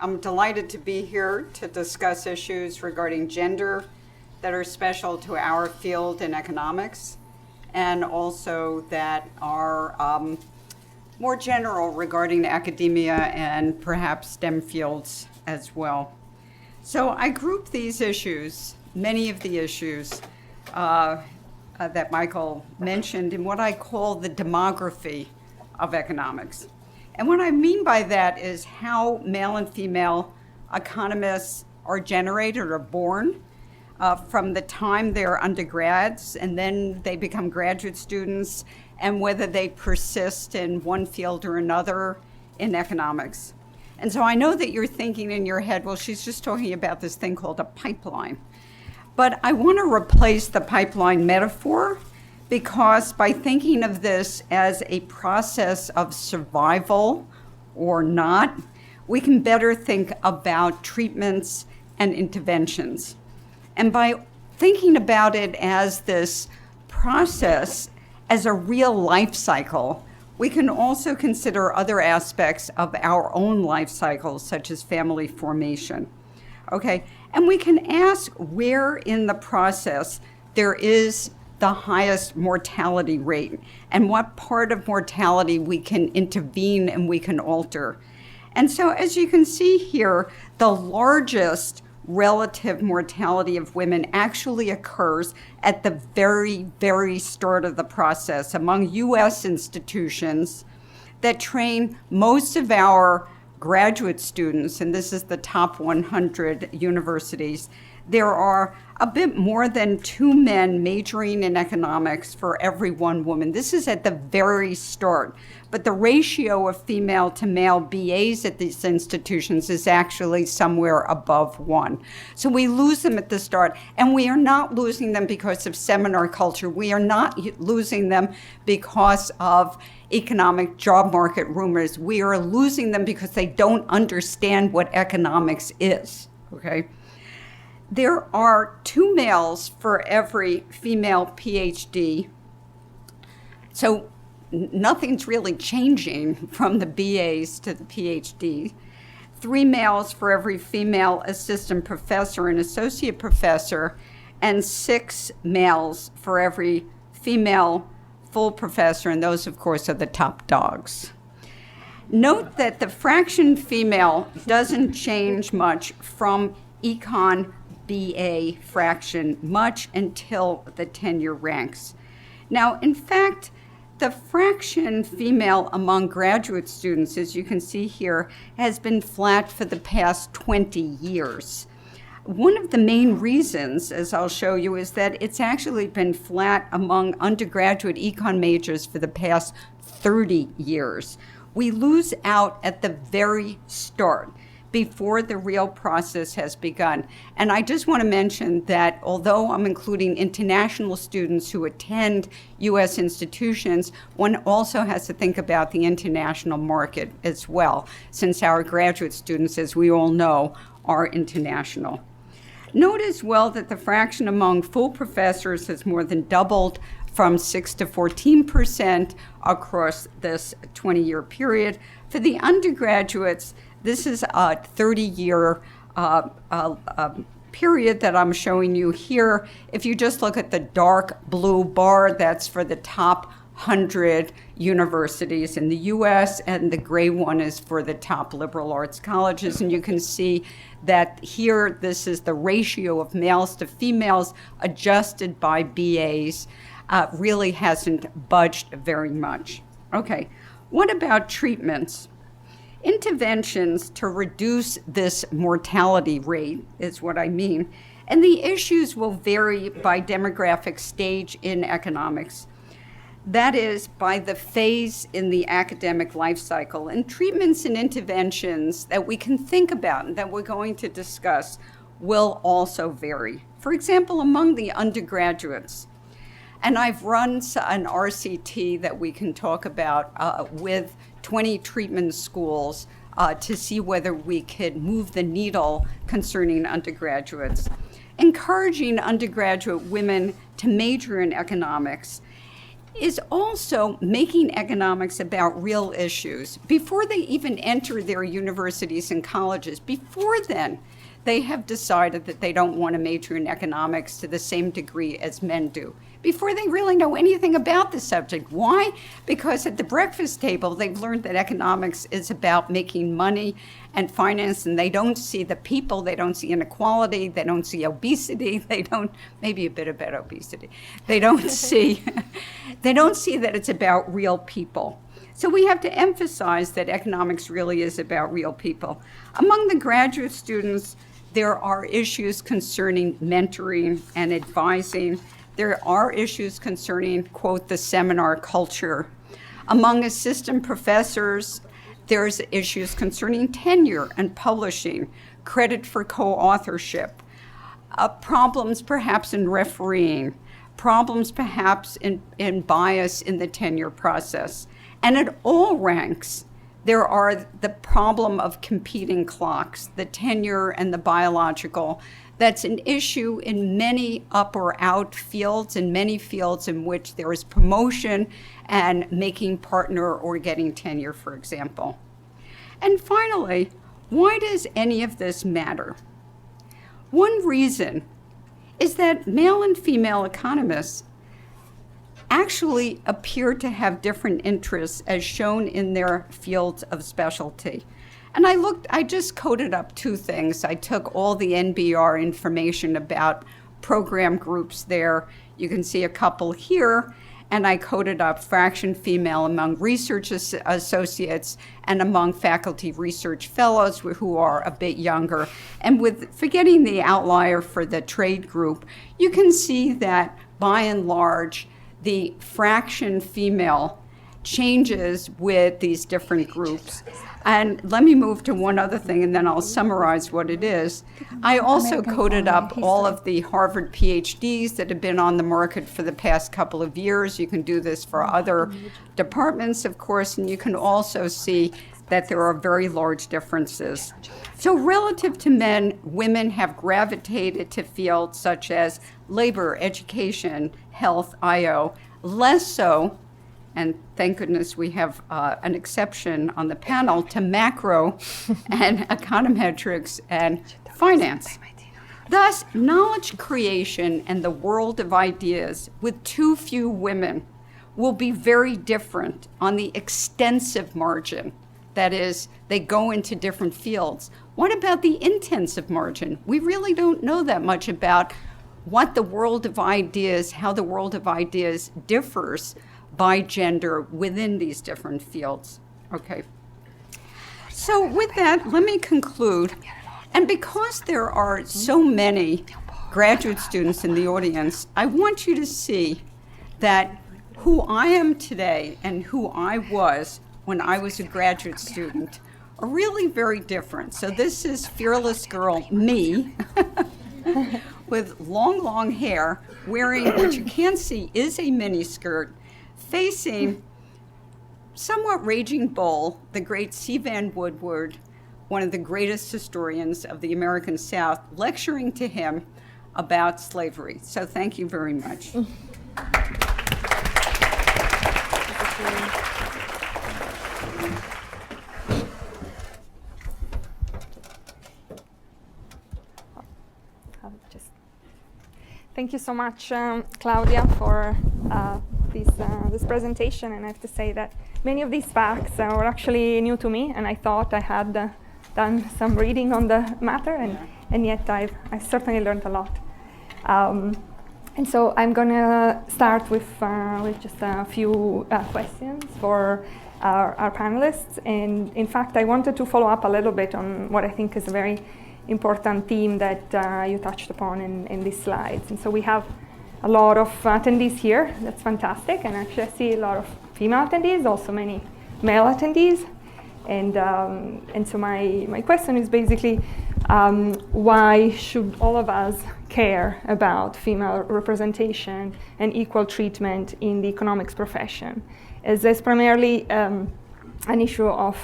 I'm delighted to be here to discuss issues regarding gender that are special to our field in economics, and also that are more general regarding academia and perhaps STEM fields as well. So I group these issues, many of the issues that Michael mentioned, in what I call the demography of economics. And what I mean by that is how male and female economists are generated or born from the time they're undergrads, and then they become graduate students, and whether they persist in one field or another in economics. And so I know that you're thinking in your head, well, she's just talking about this thing called a pipeline. But I want to replace the pipeline metaphor, because by thinking of this as a process of survival or not, we can better think about treatments and interventions. And by thinking about it as this process, as a real life cycle, we can also consider other aspects of our own life cycles, such as family formation. Okay, and we can ask where in the process there is the highest mortality rate, and what part of mortality we can intervene and we can alter. And so as you can see here, the largest relative mortality of women actually occurs at the very, very start of the process among US institutions that train most of our graduate students, and this is the top 100 universities. There are a bit more than 2 men majoring in economics for every 1 woman. This is at the very start. But the ratio of female to male BAs at these institutions is actually somewhere above 1. So we lose them at the start, and we are not losing them because of seminar culture. We are not losing them because of economic job market rumors. We are losing them because they don't understand what economics is, okay? There are 2 males for every female PhD. So nothing's really changing from the BAs to the PhD. 3 males for every female assistant professor and associate professor, and 6 males for every female full professor, and those, of course, are the top dogs. Note that the fraction female doesn't change much from econ BA fraction much until the tenure ranks. Now, in fact, the fraction female among graduate students, as you can see here, has been flat for the past 20 years. One of the main reasons, as I'll show you, is that it's actually been flat among undergraduate econ majors for the past 30 years. We lose out at the very start, before the real process has begun. And I just want to mention that although I'm including international students who attend US institutions, one also has to think about the international market as well, since our graduate students, as we all know, are international. Note as well that the fraction among full professors has more than doubled from 6 to 14% across this 20-year period. For the undergraduates, this is a 30-year period that I'm showing you here. If you just look at the dark blue bar, that's for the top 100 universities in the US, and the gray one is for the top liberal arts colleges. And you can see that here, this is the ratio of males to females adjusted by BAs, really hasn't budged very much. Okay, what about treatments? Interventions to reduce this mortality rate is what I mean, and the issues will vary by demographic stage in economics. That is, by the phase in the academic life cycle, and treatments and interventions that we can think about and that we're going to discuss will also vary. For example, among the undergraduates, and I've run an RCT that we can talk about with 20 treatment schools to see whether we could move the needle concerning undergraduates. Encouraging undergraduate women to major in economics is also making economics about real issues. Before they even enter their universities and colleges, before then, they have decided that they don't want to major in economics to the same degree as men do, before they really know anything about the subject. Why? Because at the breakfast table, they've learned that economics is about making money and finance, and they don't see the people, they don't see inequality, they don't see obesity, they don't, maybe a bit about obesity, they don't see, they don't see that it's about real people. So we have to emphasize that economics really is about real people. Among the graduate students, there are issues concerning mentoring and advising. There are issues concerning, quote, the seminar culture. Among assistant professors, there's issues concerning tenure and publishing, credit for co-authorship, problems perhaps in refereeing, problems perhaps in bias in the tenure process. And at all ranks, there are the problem of competing clocks, the tenure and the biological. That's an issue in many up or out fields, in many fields in which there is promotion and making partner or getting tenure, for example. And finally, why does any of this matter? One reason is that male and female economists actually appear to have different interests as shown in their fields of specialty. And I just coded up two things. I took all the NBR information about program groups there. You can see a couple here, and I coded up fraction female among research associates and among faculty research fellows who are a bit younger. And with forgetting the outlier for the trade group, you can see that by and large, the fraction female changes with these different groups. And let me move to one other thing, and then I'll summarize what it is. I also coded up all of the Harvard PhDs that have been on the market for the past couple of years. You can do this for other departments, of course, and you can also see that there are very large differences. So relative to men, women have gravitated to fields such as labor, education, health, IO, less so, and thank goodness we have an exception on the panel, to macro and econometrics and finance. Thus, knowledge creation and the world of ideas with too few women will be very different on the extensive margin. That is, they go into different fields. What about the intensive margin? We really don't know that much about what the world of ideas, how the world of ideas differs by gender within these different fields. Okay. So with that, let me conclude. And because there are so many graduate students in the audience, I want you to see that who I am today and who I was when I was a graduate student are really very different. So this is fearless girl me with long, long hair, wearing what you can see is a mini skirt, facing somewhat Raging Bull, the great C. Vann Woodward, one of the greatest historians of the American South, lecturing to him about slavery. So thank you very much. Thank you so much, Claudia, for this presentation. And I have to say that many of these facts were actually new to me, and I thought I had done some reading on the matter, and yet I certainly learned a lot. And so I'm going to start with just a few questions for our panelists. And in fact, I wanted to follow up a little bit on what I think is a very important theme that you touched upon in these slides. And so we have a lot of attendees here. That's fantastic. And actually I see a lot of female attendees, also many male attendees. And so my question is basically, why should all of us care about female representation and equal treatment in the economics profession? Is this primarily an issue of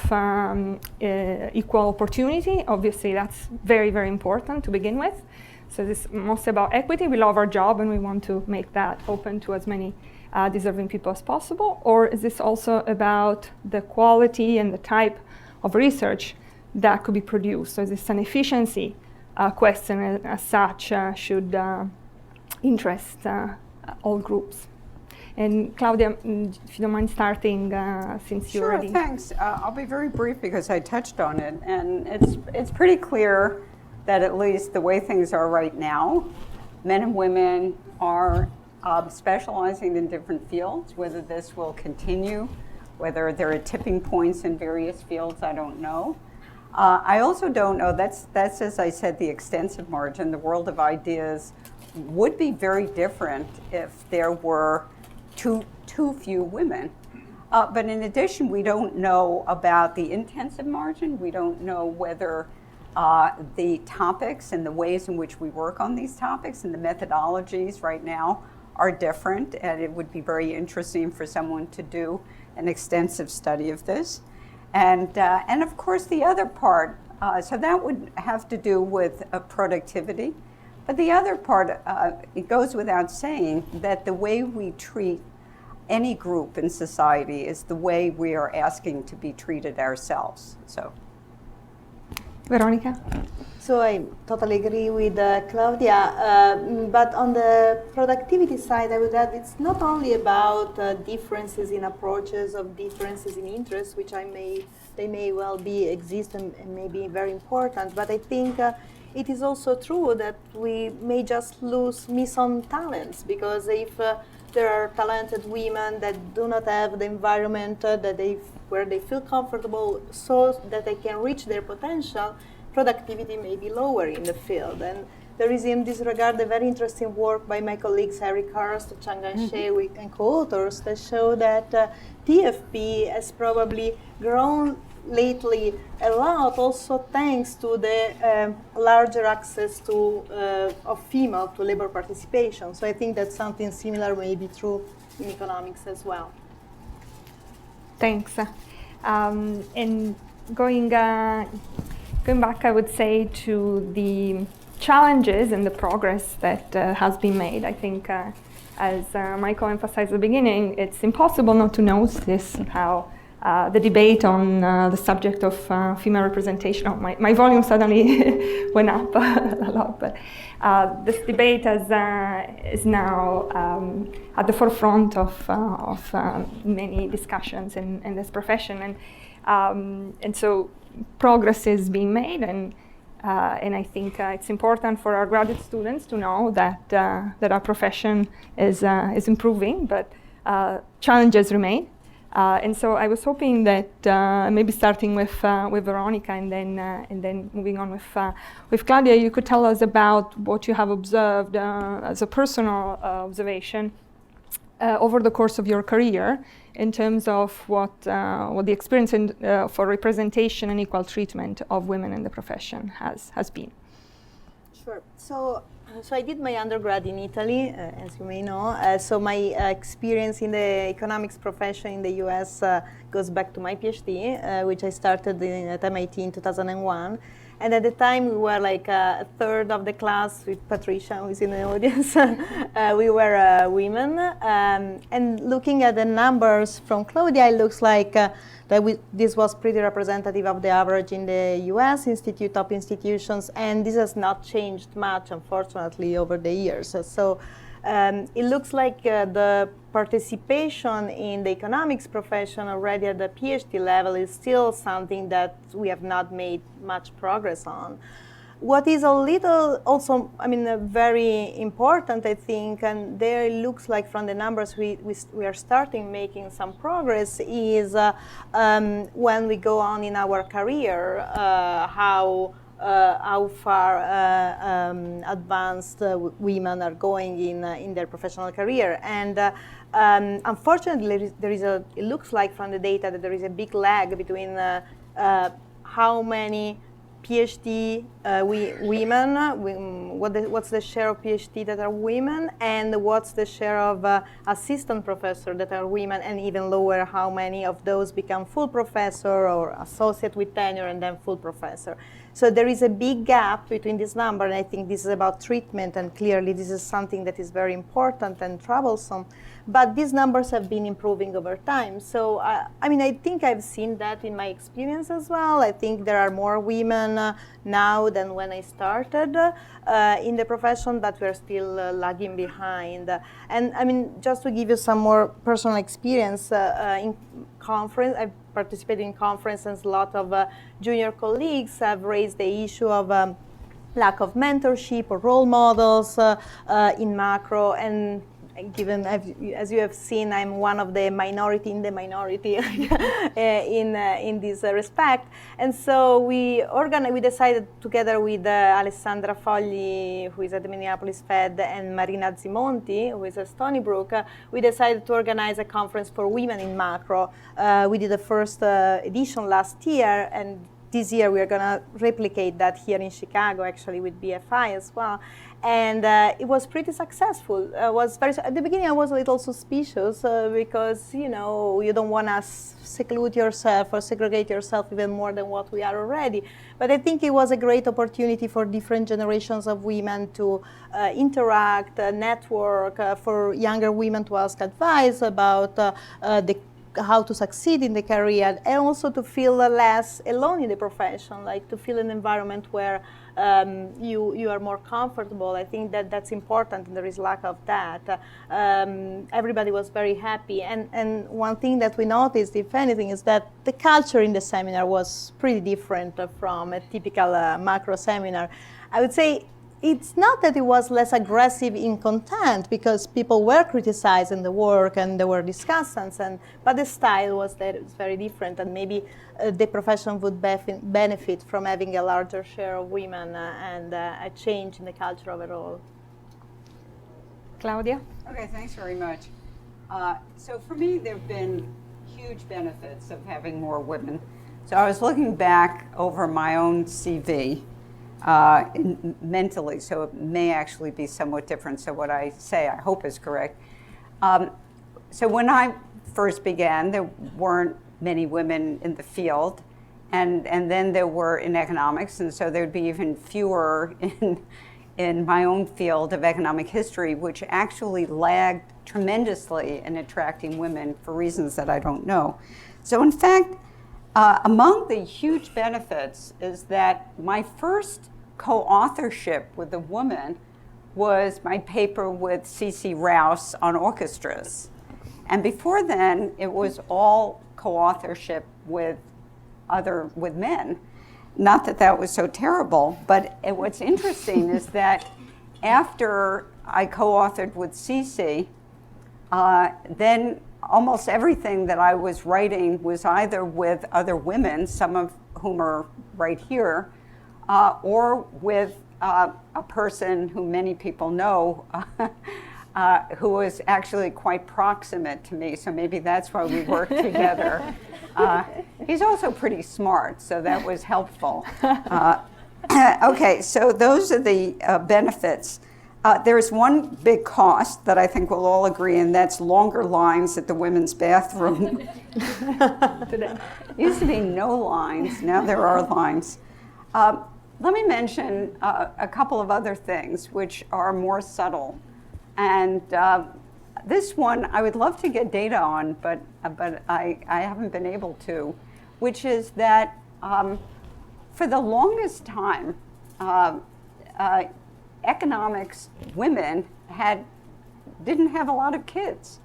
equal opportunity? Obviously, that's very, very important to begin with. So this is mostly about equity. We love our job and we want to make that open to as many deserving people as possible? Or is this also about the quality and the type of research that could be produced? So is this an efficiency question, and as such should interest all groups? And Claudia, if you don't mind starting, since you already... Sure, thanks. I'll be very brief because I touched on it, and it's pretty clear that at least the way things are right now, men and women are specializing in different fields. Whether this will continue, whether there are tipping points in various fields, I don't know. I also don't know, that's as I said, the extensive margin. The world of ideas would be very different if there were too few women. But in addition, we don't know about the intensive margin. We don't know whether the topics and the ways in which we work on these topics and the methodologies right now are different, and it would be very interesting for someone to do an extensive study of this. And of course the other part, so that would have to do with productivity. But the other part, it goes without saying that the way we treat any group in society is the way we are asking to be treated ourselves. So, Veronica? So I totally agree with Claudia, but on the productivity side, I would add it's not only about differences in approaches or differences in interests, which they may well be exist and may be very important, but I think it is also true that we may just miss on talents, because if there are talented women that do not have the environment where they feel comfortable so that they can reach their potential, productivity may be lower in the field. And there is in this regard a very interesting work by my colleagues Eric Hurst, Chang'an She, and co-authors that show that TFP has probably grown lately a lot, also thanks to the larger access of female to labor participation. So I think that something similar may be true in economics as well. Thanks. And going back, I would say, to the challenges and the progress that has been made. I think, as Michael emphasized at the beginning, it's impossible not to notice how the debate on the subject of female representation, my volume suddenly went up a lot, but this debate is now at the forefront of many discussions in this profession, and so progress is being made, and I think it's important for our graduate students to know that our profession is improving, but challenges remain. And so I was hoping that maybe starting with Veronica and then moving on with Claudia, you could tell us about what you have observed as a personal observation over the course of your career in terms of what the experience for representation and equal treatment of women in the profession has been. Sure. So I did my undergrad in Italy, as you may know. So my experience in the economics profession in the US goes back to my PhD, which I started at MIT in 2001. And at the time, we were like a third of the class, with Patricia, who is in the audience. We were women. And looking at the numbers from Claudia, it looks like this was pretty representative of the average in the US top institutions. And this has not changed much, unfortunately, over the years. So it looks like the participation in the economics profession already at the PhD level is still something that we have not made much progress on. What is a little also, very important, I think, and there it looks like from the numbers we are starting making some progress, is when we go on in our career, how far advanced women are going in their professional career. And unfortunately, it looks like from the data that there is a big lag between how many PhD women, what's the share of PhD that are women, and what's the share of assistant professor that are women, and even lower, how many of those become full professor or associate with tenure and then full professor. So there is a big gap between this number, and I think this is about treatment, and clearly this is something that is very important and troublesome. But these numbers have been improving over time. So, I mean, I think I've seen that in my experience as well. I think there are more women now than when I started in the profession, but we're still lagging behind. And I mean, just to give you some more personal experience, in conference, I've participated in conferences, a lot of junior colleagues have raised the issue of lack of mentorship or role models in macro, and given, as you have seen, I'm one of the minority in the minority in this respect. And so we decided together with Alessandra Fogli, who is at the Minneapolis Fed, and Marina Zimonti, who is at Stony Brook, we decided to organize a conference for women in macro. We did the first edition last year, and this year we are going to replicate that here in Chicago, actually with BFI as well. And it was pretty successful. At the beginning I was a little suspicious because, you know, you don't want to seclude yourself or segregate yourself even more than what we are already. But I think it was a great opportunity for different generations of women to interact, network, for younger women to ask advice about how to succeed in the career, and also to feel less alone in the profession, like to feel an environment where you are more comfortable. I think that that's important, and there is lack of that. Everybody was very happy, and one thing that we noticed, if anything, is that the culture in the seminar was pretty different from a typical macro seminar. I would say it's not that it was less aggressive in content, because people were criticizing the work and there were discussions, but the style was very different, and maybe the profession would benefit from having a larger share of women and a change in the culture overall. Claudia? Okay, thanks very much. So for me, there have been huge benefits of having more women. So I was looking back over my own CV. Mentally, so it may actually be somewhat different. So what I say, I hope, is correct. So when I first began, there weren't many women in the field, and then there were in economics, and so there'd be even fewer in my own field of economic history, which actually lagged tremendously in attracting women for reasons that I don't know. So in fact, among the huge benefits is that my first co-authorship with a woman was my paper with C.C. Rouse on orchestras. And before then, it was all co-authorship with men. Not that that was so terrible, but what's interesting is that after I co-authored with C.C., then almost everything that I was writing was either with other women, some of whom are right here, or with a person who many people know who was actually quite proximate to me, so maybe that's why we worked together. He's also pretty smart, so that was helpful. Okay, so those are the benefits. There's one big cost that I think we'll all agree, and that's longer lines at the women's bathroom. Used to be no lines, now there are lines. Let me mention a couple of other things which are more subtle. And this one I would love to get data on, but I haven't been able to, which is that for the longest time, economics women didn't have a lot of kids.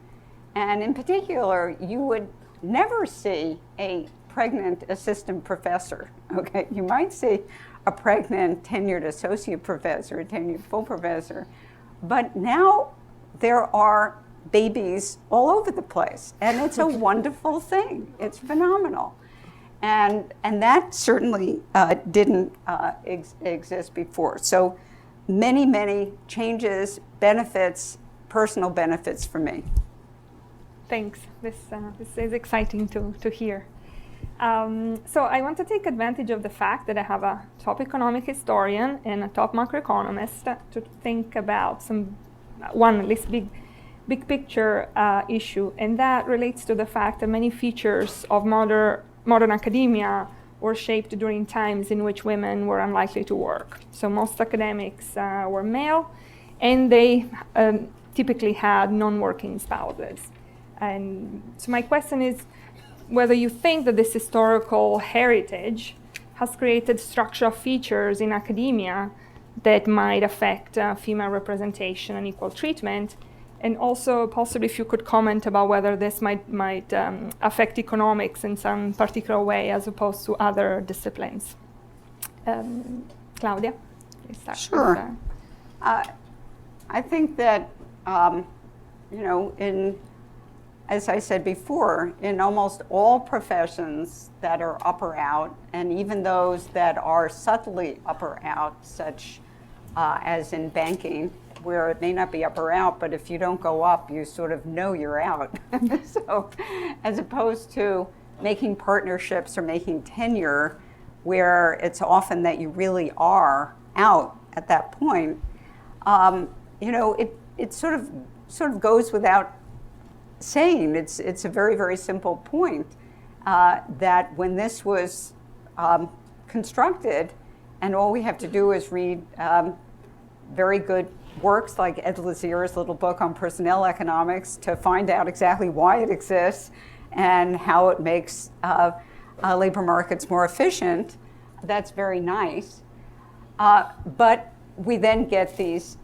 And in particular, you would never see a pregnant assistant professor, okay? You might see a pregnant tenured associate professor, a tenured full professor, but now there are babies all over the place, and it's a wonderful thing. It's phenomenal. And that certainly didn't exist before. So many changes, benefits, personal benefits for me. Thanks. This is exciting to hear. So I want to take advantage of the fact that I have a top economic historian and a top macroeconomist to think about one at least big picture issue, and that relates to the fact that many features of modern academia were shaped during times in which women were unlikely to work. So most academics were male, and they typically had non-working spouses. And so my question is whether you think that this historical heritage has created structural features in academia that might affect female representation and equal treatment, and also possibly if you could comment about whether this might affect economics in some particular way as opposed to other disciplines. Claudia, please start. Sure. I think that, as I said before, in almost all professions that are up or out, and even those that are subtly up or out, such as in banking, where it may not be up or out, but if you don't go up, you sort of know you're out. So, as opposed to making partnerships or making tenure, where it's often that you really are out at that point, it sort of goes without saying. It's a very, very simple point that when this was constructed, and all we have to do is read very good works like Ed Lazier's little book on personnel economics to find out exactly why it exists and how it makes labor markets more efficient. That's very nice. But we then get these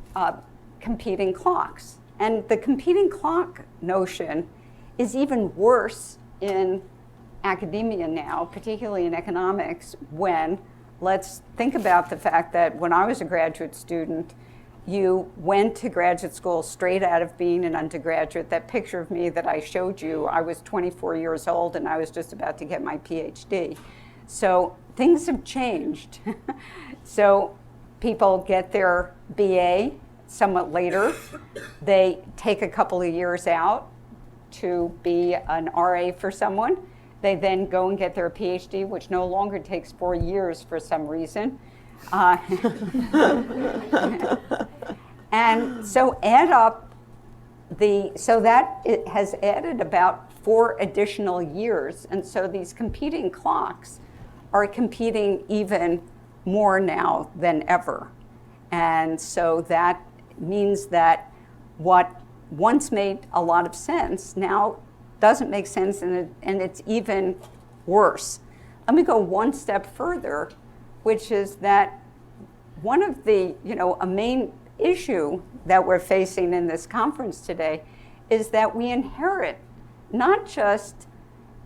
competing clocks. And the competing clock notion is even worse in academia now, particularly in economics, when, let's think about the fact that when I was a graduate student, you went to graduate school straight out of being an undergraduate. That picture of me that I showed you, I was 24 years old and I was just about to get my PhD. So things have changed. So people get their BA somewhat later. They take a couple of years out to be an RA for someone. They then go and get their PhD, which no longer takes 4 years for some reason. And so add up so that it has added about 4 additional years. And so these competing clocks are competing even more now than ever. And so that means that what once made a lot of sense now doesn't make sense, and it's even worse. Let me go one step further, which is that one of the, a main issue that we're facing in this conference today is that we inherit not just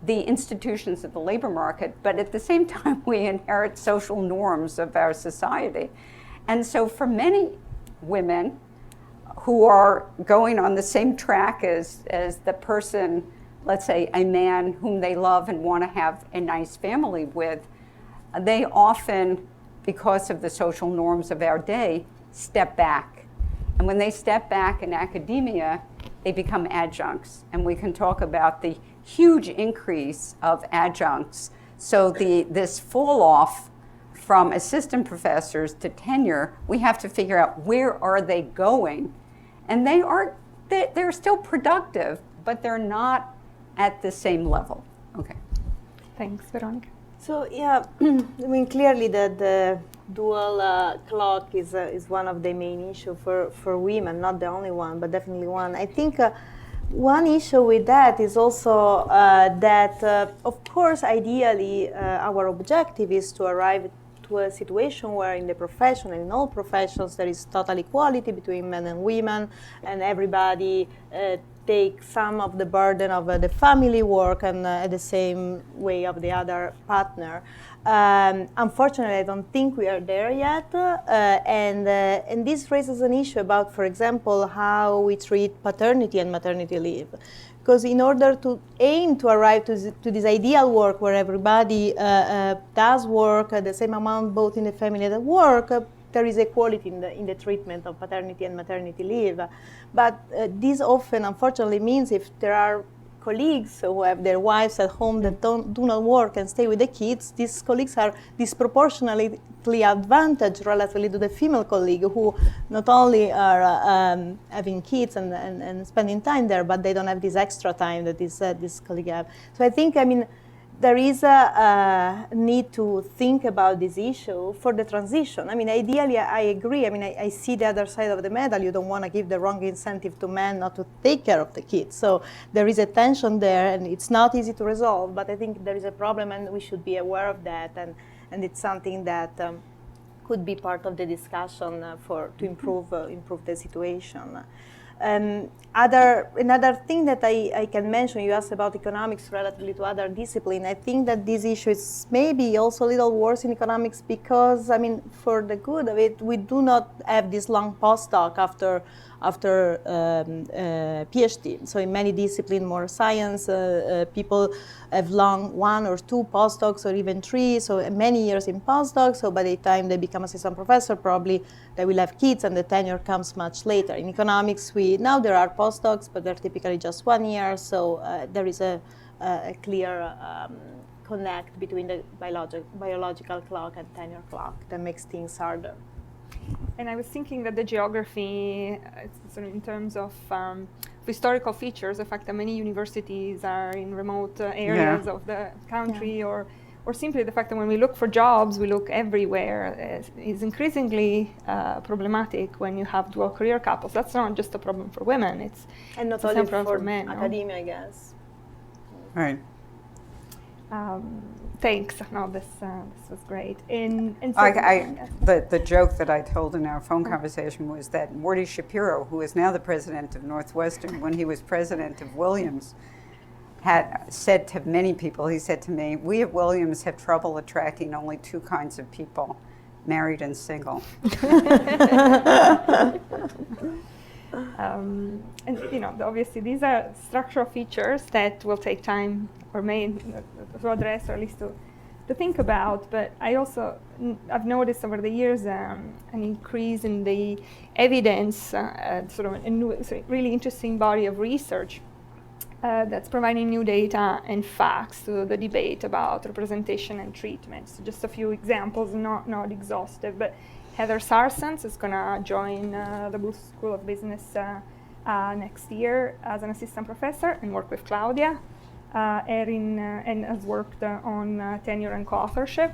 the institutions of the labor market, but at the same time we inherit social norms of our society. And so for many women who are going on the same track as the person, let's say a man whom they love and want to have a nice family with, they often, because of the social norms of our day, step back. And when they step back in academia, they become adjuncts. And we can talk about the huge increase of adjuncts. So this fall off from assistant professors to tenure, we have to figure out where are they going. And they're still productive, but they're not at the same level. Okay. Thanks, Veronica. So yeah, clearly the dual clock is one of the main issues for women, not the only one, but definitely one. I think one issue with that is also that, of course, ideally, our objective is to arrive to a situation where in the profession and in all professions there is total equality between men and women, and everybody take some of the burden of the family work and the same way of the other partner. Unfortunately, I don't think we are there yet, and this raises an issue about, for example, how we treat paternity and maternity leave. Because in order to aim to arrive to this ideal work where everybody does work the same amount both in the family and at work, there is equality in the treatment of paternity and maternity leave. But this often, unfortunately, means if there are colleagues who have their wives at home that do not work and stay with the kids, these colleagues are disproportionately advantaged relatively to the female colleague who not only are having kids and spending time there, but they don't have this extra time that this colleague have. So I think, there is a need to think about this issue for the transition. Ideally, I agree. I see the other side of the medal. You don't want to give the wrong incentive to men not to take care of the kids. So there is a tension there, and it's not easy to resolve, but I think there is a problem, and we should be aware of that, and it's something that could be part of the discussion to improve the situation. Another thing that I can mention, you asked about economics relatively to other disciplines. I think that this issue is maybe also a little worse in economics because, for the good of it, we do not have this long postdoc after PhD. So in many disciplines, more science, people have long 1 or 2 postdocs or even 3, so many years in postdocs. So by the time they become assistant professor, probably they will have kids and the tenure comes much later. In economics, now there are postdocs, but they're typically just 1 year. So there is a clear connect between the biological clock and tenure clock that makes things harder. And I was thinking that the geography, sort of in terms of historical features, the fact that many universities are in remote areas of the country, or simply the fact that when we look for jobs, we look everywhere, is increasingly problematic when you have dual career couples. That's not just a problem for women; it's not only for men. Academia, I guess. Right. Thanks. No, this was great. The joke that I told in our phone conversation was that Morty Shapiro, who is now the president of Northwestern, when he was president of Williams, had said to many people, he said to me, "We at Williams have trouble attracting only 2 kinds of people, married and single." And obviously these are structural features that will take time or may to address, or at least to think about. But I've noticed over the years an increase in the evidence, sort of a new, really interesting body of research that's providing new data and facts to the debate about representation and treatment. So just a few examples, not exhaustive, but Heather Tarrson is going to join the Booth School of Business next year as an assistant professor and work with Claudia. Erin and has worked on tenure and co-authorship.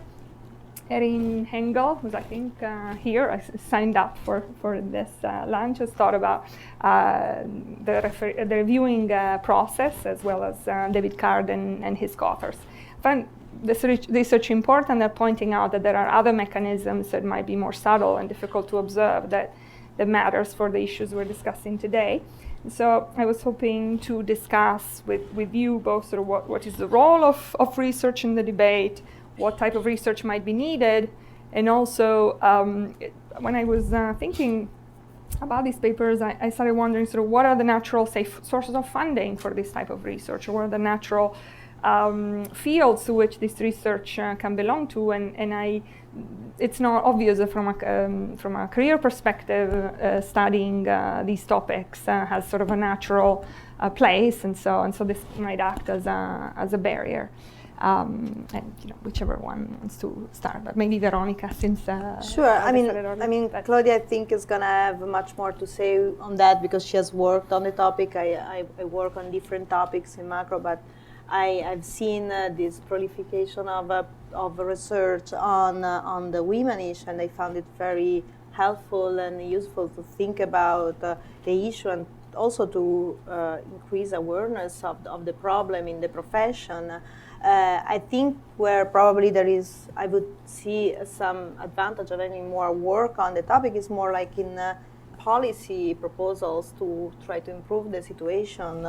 Erin Hengel, who's I think here, signed up for this lunch, has thought about the reviewing process, as well as David Card and his co-authors. I find this research important at pointing out that there are other mechanisms that might be more subtle and difficult to observe that matters for the issues we're discussing today. So I was hoping to discuss with you both sort of what is the role of research in the debate, what type of research might be needed, and also when I was thinking about these papers, I started wondering sort of what are the natural safe sources of funding for this type of research, or what are the natural fields to which this research can belong to, and it's not obvious that from a career perspective, studying these topics has sort of a natural place, and so this might act as a barrier. And whichever one wants to start, but maybe Veronica, since sure. Claudia, I think, is going to have much more to say on that because she has worked on the topic. I work on different topics in macro, but I've seen this proliferation of research on the women issue, and I found it very helpful and useful to think about the issue, and also to increase awareness of the problem in the profession. I think where probably I would see some advantage of having more work on the topic is more like in policy proposals to try to improve the situation.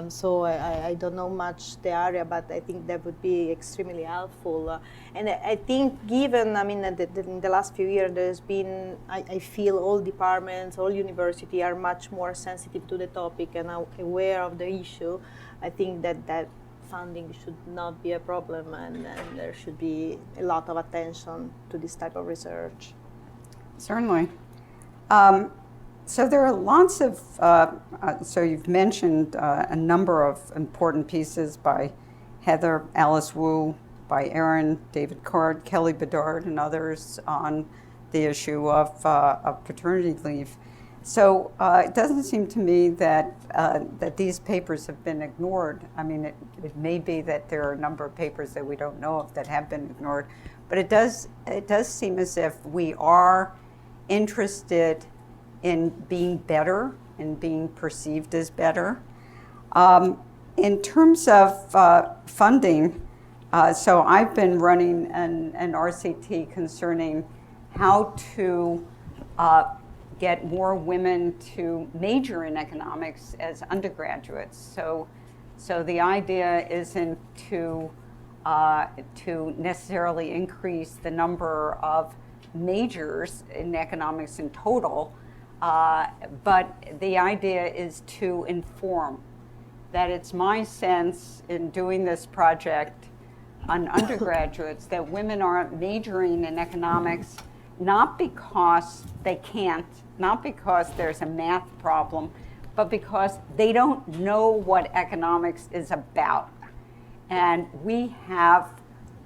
So I don't know much the area, but I think that would be extremely helpful. And I think given, that in the last few years there's been, I feel all departments, all universities are much more sensitive to the topic and are aware of the issue. I think that funding should not be a problem, and there should be a lot of attention to this type of research. Certainly. So there are lots of, so you've mentioned a number of important pieces by Heather, Alice Wu, by Aaron, David Card, Kelly Bedard, and others on the issue of paternity leave. So it doesn't seem to me that that these papers have been ignored. I mean, it may be that there are a number of papers that we don't know of that have been ignored, but it does seem as if we are interested in being better and being perceived as better. In terms of funding, so I've been running an RCT concerning how to get more women to major in economics as undergraduates. So the idea isn't to necessarily increase the number of majors in economics in total, but the idea is to inform. That it's my sense in doing this project on undergraduates that women aren't majoring in economics not because they can't, not because there's a math problem, but because they don't know what economics is about. And we have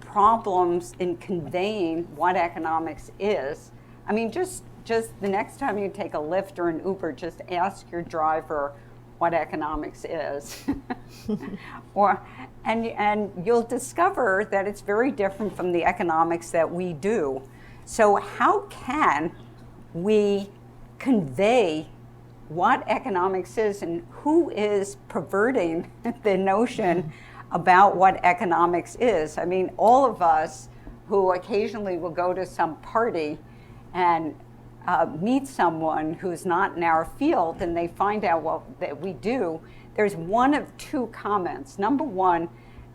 problems in conveying what economics is. I mean, just the next time you take a Lyft or an Uber, just ask your driver what economics is. and you'll discover that it's very different from the economics that we do. So how can we convey what economics is and who is perverting the notion about what economics is? I mean, all of us who occasionally will go to some party and meet someone who's not in our field and they find out that we do, there's one of two comments. Number one,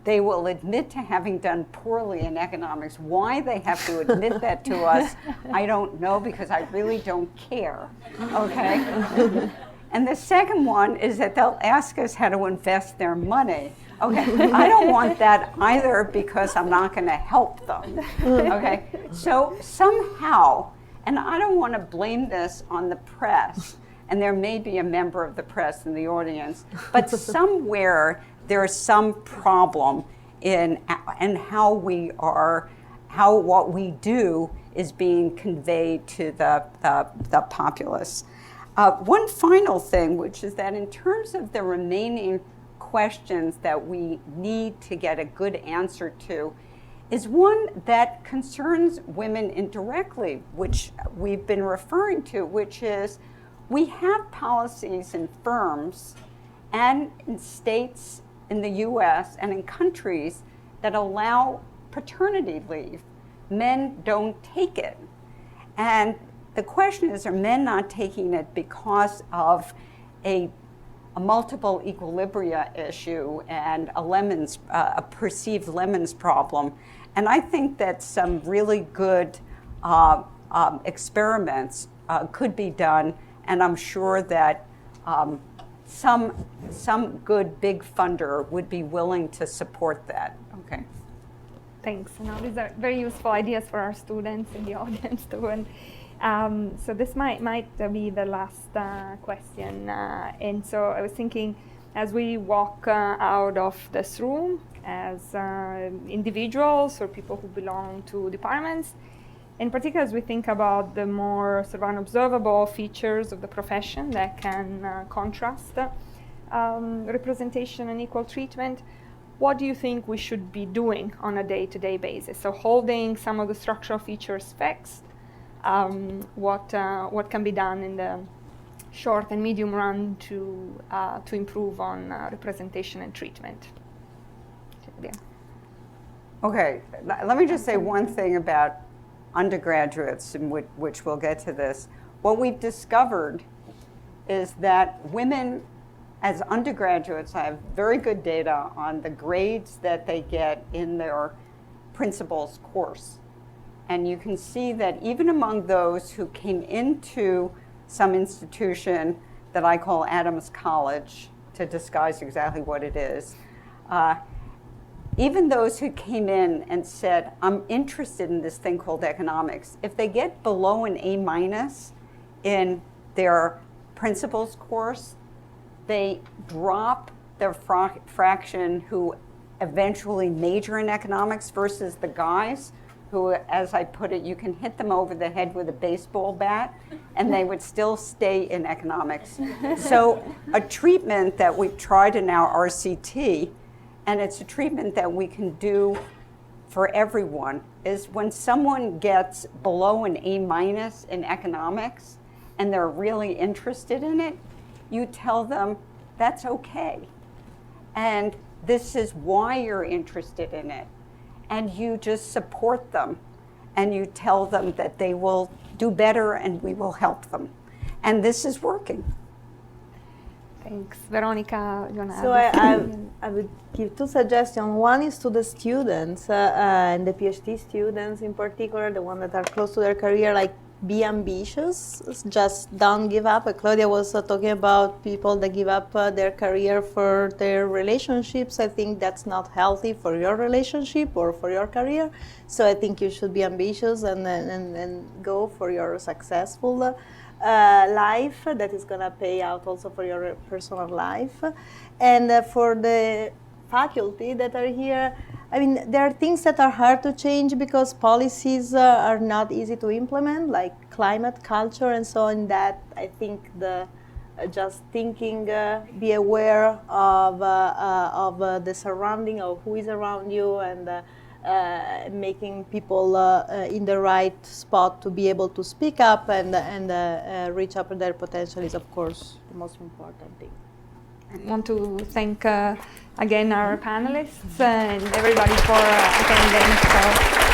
they will admit to having done poorly in economics. Why they have to admit that to us, I don't know, because I really don't care, okay? And the second one is that they'll ask us how to invest their money. Okay, I don't want that either because I'm not gonna help them, okay? So somehow, and I don't want to blame this on the press, and there may be a member of the press in the audience, but somewhere there's some problem in how what we do is being conveyed to the populace. One final thing, which is that in terms of the remaining questions that we need to get a good answer to, is one that concerns women indirectly, which we've been referring to, which is we have policies in firms and in states in the US and in countries that allow paternity leave. Men don't take it. And the question is, are men not taking it because of a multiple equilibria issue and a perceived lemons problem? And I think that some really good experiments could be done, and I'm sure that some good big funder would be willing to support that. Okay. Thanks. Now, these are very useful ideas for our students in the audience too. And so this might be the last question. And so I was thinking, as we walk out of this room as individuals or people who belong to departments, in particular as we think about the more sort of unobservable features of the profession that can contrast representation and equal treatment, what do you think we should be doing on a day-to-day basis? So holding some of the structural features fixed, what can be done in the short and medium run to improve on representation and treatment? Yeah. Okay, let me just say one thing about undergraduates, in which we'll get to this. What we've discovered is that women as undergraduates have very good data on the grades that they get in their principal's course. And you can see that even among those who came into some institution that I call Adams College, to disguise exactly what it is, even those who came in and said, I'm interested in this thing called economics, if they get below an A- in their principles course, they drop their fraction who eventually major in economics versus the guys who, as I put it, you can hit them over the head with a baseball bat and they would still stay in economics. So a treatment that we've tried in our RCT, and it's a treatment that we can do for everyone, is when someone gets below an A- in economics and they're really interested in it, you tell them that's okay. And this is why you're interested in it. And you just support them and you tell them that they will do better and we will help them. And this is working. Thanks. Veronica, you want to So add? I would give two suggestions. One is to the students, and the PhD students in particular, the ones that are close to their career, like be ambitious, just don't give up. Claudia was talking about people that give up their career for their relationships. I think that's not healthy for your relationship or for your career. So I think you should be ambitious and go for your successful life that is going to pay out also for your personal life. And for the faculty that are here, I mean, there are things that are hard to change because policies are not easy to implement, like climate, culture, and so on. That I think the just thinking, be aware of the surrounding, of who is around you, and making people in the right spot to be able to speak up and reach up their potential is, of course, the most important thing. I want to thank again our panelists and everybody for attending. So